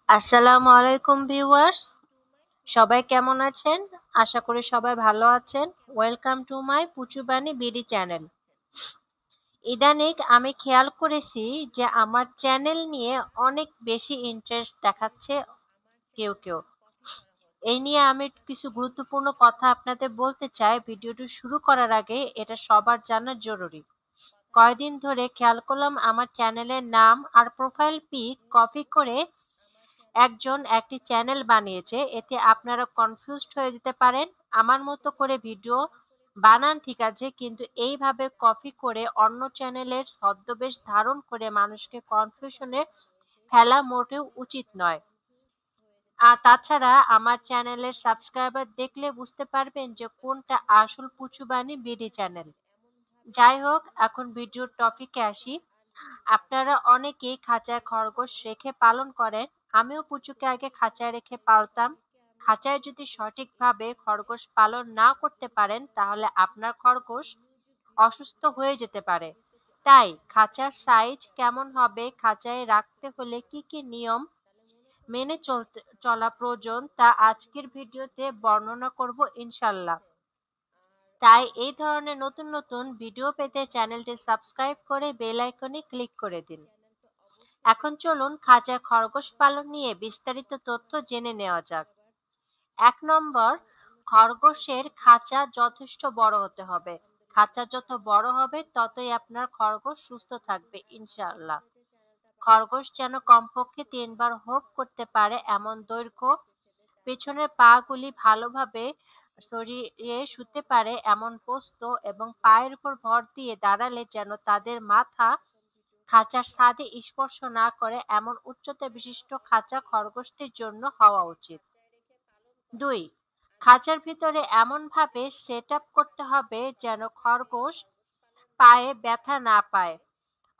আসসালামু আলাইকুম ভিউয়ার্স, সবাই কেমন আছেন? আশা করি সবাই ভালো আছেন। Welcome to my Puchubani BD channel. ইদানিং আমি খেয়াল করেছি যে আমার চ্যানেল নিয়ে অনেক বেশি ইন্টারেস্ট দেখাচ্ছে কেউ কেউ। এই নিয়ে আমি কিছু গুরুত্বপূর্ণ কথা আপনাদের বলতে চাই। ভিডিওটি শুরু করার আগে এটা সবার জানা জরুরি। কয়দিন ধরে খেয়াল করলাম আমার চ্যানেলের নাম আর প্রোফাইল পিক কপি করে একজন একটি চ্যানেল বানিয়েছে। এতে আপনারা কনফিউজড হয়ে যেতে পারেন। আমার মতো করে ভিডিও বানান ঠিক আছে, কিন্তু এইভাবে কপি করে অন্য চ্যানেলের ছদ্মবেশ ধারণ করে মানুষকে কনফিউশনে ফেলা মোটেও উচিত নয়। আর তাছাড়া আমার চ্যানেলের সাবস্ক্রাইবার দেখলে বুঝতে পারবেন যে কোনটা আসল পুচুবানি বিডি চ্যানেল। যাই হোক, এখন ভিডিওর টপিকে আসি। আপনারা অনেকেই খাঁচায় খরগোশ রেখে পালন করেন। আমিও পুচুকে আগে খাঁচায় রেখে পালতাম। খাঁচায় যদি সঠিকভাবে খরগোশ পালন না করতে পারেন তাহলে আপনার খরগোশ অসুস্থ হয়ে যেতে পারে। তাই খাঁচার সাইজ কেমন হবে, খাঁচায় রাখতে হলে কি কি নিয়ম মেনে চলা প্রয়োজন তা আজকের ভিডিওতে বর্ণনা করব ইনশাল্লাহ। তাই এই ধরনের নতুন নতুন ভিডিও পেতে চ্যানেলটি সাবস্ক্রাইব করে বেল আইকনে ক্লিক করে দিন। এখন চলুন খাঁচায় খরগোশ পালন নিয়ে বিস্তারিত তথ্য জেনে নেওয়া যাক। ১ নম্বর, খরগোশের খাঁচা যথেষ্ট বড় হতে হবে। খাঁচা যত বড় হবে ততই আপনার খরগোশ সুস্থ থাকবে ইনশাআল্লাহ। খরগোশ যেন কমপক্ষে ৩ বার হোপ করতে পারে এমন দৈর্ঘ্য, পেছনের পা গুলি ভালোভাবে সরিয়ে শুতে পারে এমন প্রস্থ এবং পায়ের উপর ভর দিয়ে দাঁড়ালে যেন তাদের মাথা খাঁচার ছাদে স্পর্শ না করে এমন উচ্চতা বিশিষ্ট খাঁচা খরগোশদের জন্য হওয়া উচিত। ২. খাঁচার ভিতরে এমনভাবে সেট আপ করতে হবে যেন খরগোশ পায়ে ব্যথা না পায়।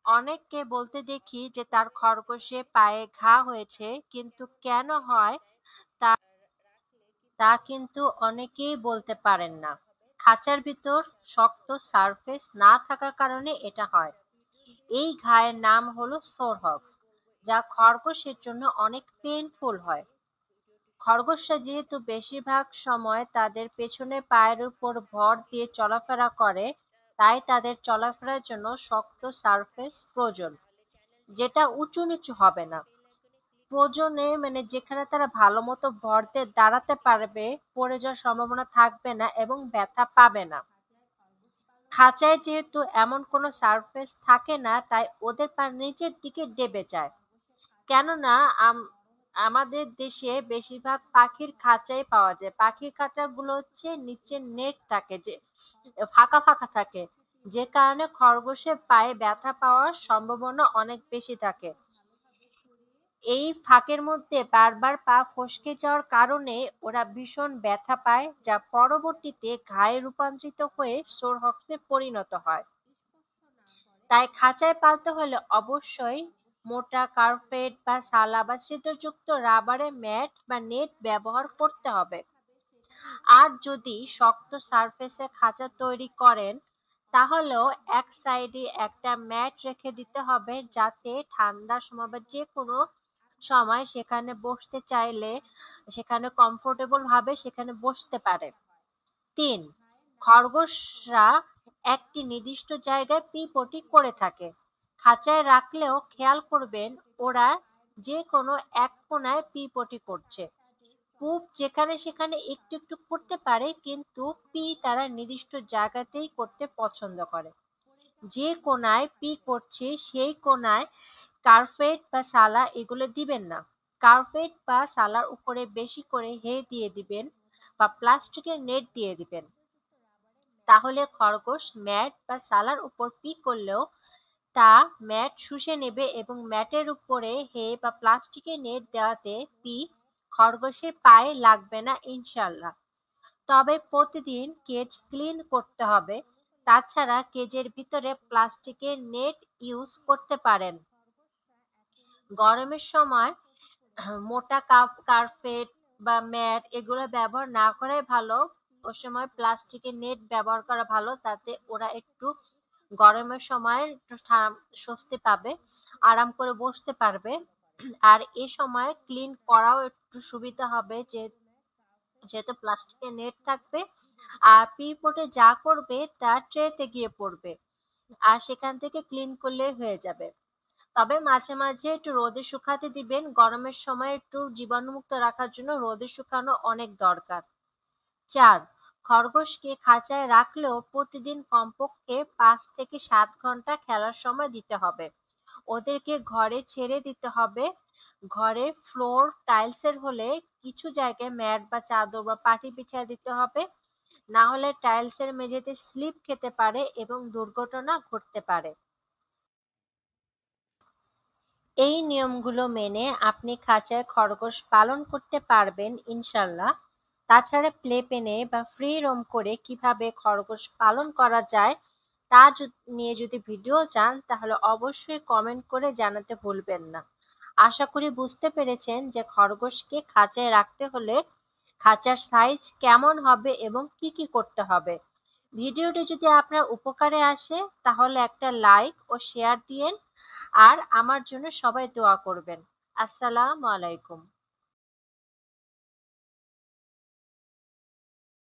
অনেককে বলতে দেখি যে তার খরগোশে পায়ে ঘা হয়েছে, কিন্তু কেন হয় তা তা কিন্তু অনেকেই বলতে পারেন না। খাঁচার ভিতর শক্ত সারফেস না থাকার কারণে এটা হয়। এই ঘায়ের নাম হলো সোর হক্স, যা খরগোশের জন্য অনেক পেইনফুল হয়। খরগোশরা যেহেতু বেশিরভাগ সময় তাদের পেছনের পায়ের উপর ভর দিয়ে চলাফেরা করে, তাই তাদের চলাফেরার জন্য শক্ত সারফেস প্রয়োজন, যেটা উঁচু নিচু হবে না। প্রয়োজনে যেখানে তারা ভালো মতো ভর দিয়ে দাঁড়াতে পারবে, পড়ে যাওয়ার সম্ভাবনা থাকবে না এবং ব্যথা পাবে না। খাঁচায় যেহেতু এমন কোনো সারফেস থাকে না, তাই ওদের পা নিচের দিকে দেবে যায়। কেননা আমাদের দেশে বেশিরভাগ পাখির খাঁচাই পাওয়া যায়। পাখির খাঁচাগুলো হচ্ছে নিচে নেট থাকে, যে ফাঁকা ফাঁকা থাকে, যে কারণে খরগোশের পায়ে ব্যথা পাওয়ার সম্ভাবনা অনেক বেশি থাকে। এই ফাঁকের মধ্যে বারবার পা ফসকে যাওয়ার কারণে ওরা ভীষণ ব্যথা পায়, যা পরবর্তীতে ঘায়ে রূপান্তরিত হয়ে সোর হক্সে পরিণত হয়। তাই খাঁচায় পালতে হলে অবশ্যই মোটা কার্পেট বা সালা বা ছিদ্রযুক্ত রাবারের ম্যাট বা নেট ব্যবহার করতে হবে। আর যদি শক্ত সারফেসে খাঁচা তৈরি করেন, তাহলেও এক সাইডে একটা ম্যাট রেখে দিতে হবে, যাতে ঠান্ডার সময় বা যে কোনো সময় সেখানে বসতে চাইলে সেখানে কমফোর্টেবল ভাবে সেখানে বসতে পারে। ৩. খরগোশরা একটি নির্দিষ্ট জায়গায় পটি করে থাকে। খাঁচায় রাখলেও খেয়াল করবেন ওরা যে কোনো এক কোণায় পটি করছে। পুপ যেখানে সেখানে একটু একটু করতে পারে, কিন্তু তারা নির্দিষ্ট জায়গাতেই করতে পছন্দ করে। যে কোণায় করছে সেই কোণায় কার্পেট বা সালা এগুলো দিবেন না। কার্পেট বা সালার উপরে বেশি করে হে দিয়ে দিবেন বা প্লাস্টিকের নেট দিয়ে দিবেন। তাহলে খরগোশ ম্যাট বা সালার উপর করলেও তা ম্যাট শুষে নেবে এবং ম্যাটের উপরে হে বা প্লাস্টিকের নেট দেওয়াতে খরগোশের পায়ে লাগবে না ইনশাল্লাহ। তবে প্রতিদিন কেজ ক্লিন করতে হবে। তাছাড়া কেজের ভিতরে প্লাস্টিকের নেট ইউজ করতে পারেন। গরমের সময় মোটা কার্পেট বা ম্যাট এগুলো ব্যবহার না করাই ভালো। ওই সময় প্লাস্টিকের নেট ব্যবহার করা ভালো, তাতে ওরা একটু গরমের সময় একটু স্বস্তি পাবে, আরাম করে বসতে পারবে। আর এ সময় ক্লিন করাও একটু সুবিধা হবে, যেহেতু প্লাস্টিকের নেট থাকবে। আর পিঁপড়ে যা করবে তা ট্রেতে গিয়ে পড়বে, আর সেখান থেকে ক্লিন করলে হয়ে যাবে। তবে মাঝে মাঝে একটু রোদে শুকাতে দিবেন, গরমের সময় একটু জীবাণুমুক্ত রাখার জন্য রোদে শুকানো অনেক দরকার। ৪. খরগোশকে খাঁচায় রাখলেও প্রতিদিন কমপক্ষে ৫ থেকে ৭ ঘন্টা খেলার সময় দিতে হবে। ওদেরকে ঘরে ছেড়ে দিতে হবে। ঘরে ফ্লোর টাইলসের হলে কিছু জায়গায় ম্যাট বা চাদর বা পাটি বিছিয়ে দিতে হবে, না হলে টাইলসের মেঝেতে স্লিপ খেতে পারে এবং দুর্ঘটনা ঘটতে পারে। এই নিয়মগুলো মেনে আপনি খাঁচায় খরগোশ পালন করতে পারবেন ইনশাল্লাহ। তাছাড়া প্লে পেনে বা ফ্রি রোম করে কিভাবে খরগোশ পালন করা যায় তা নিয়ে যদি ভিডিও চান তাহলে অবশ্যই কমেন্ট করে জানাতে ভুলবেন না। আশা করি বুঝতে পেরেছেন যে খরগোশকে খাঁচায় রাখতে হলে খাঁচার সাইজ কেমন হবে এবং কি কি করতে হবে। ভিডিওটি যদি আপনার উপকারে আসে তাহলে একটা লাইক ও শেয়ার দিয়েন, আর আমার জন্য সবাই দোয়া করবেন। আসসালামু আলাইকুম।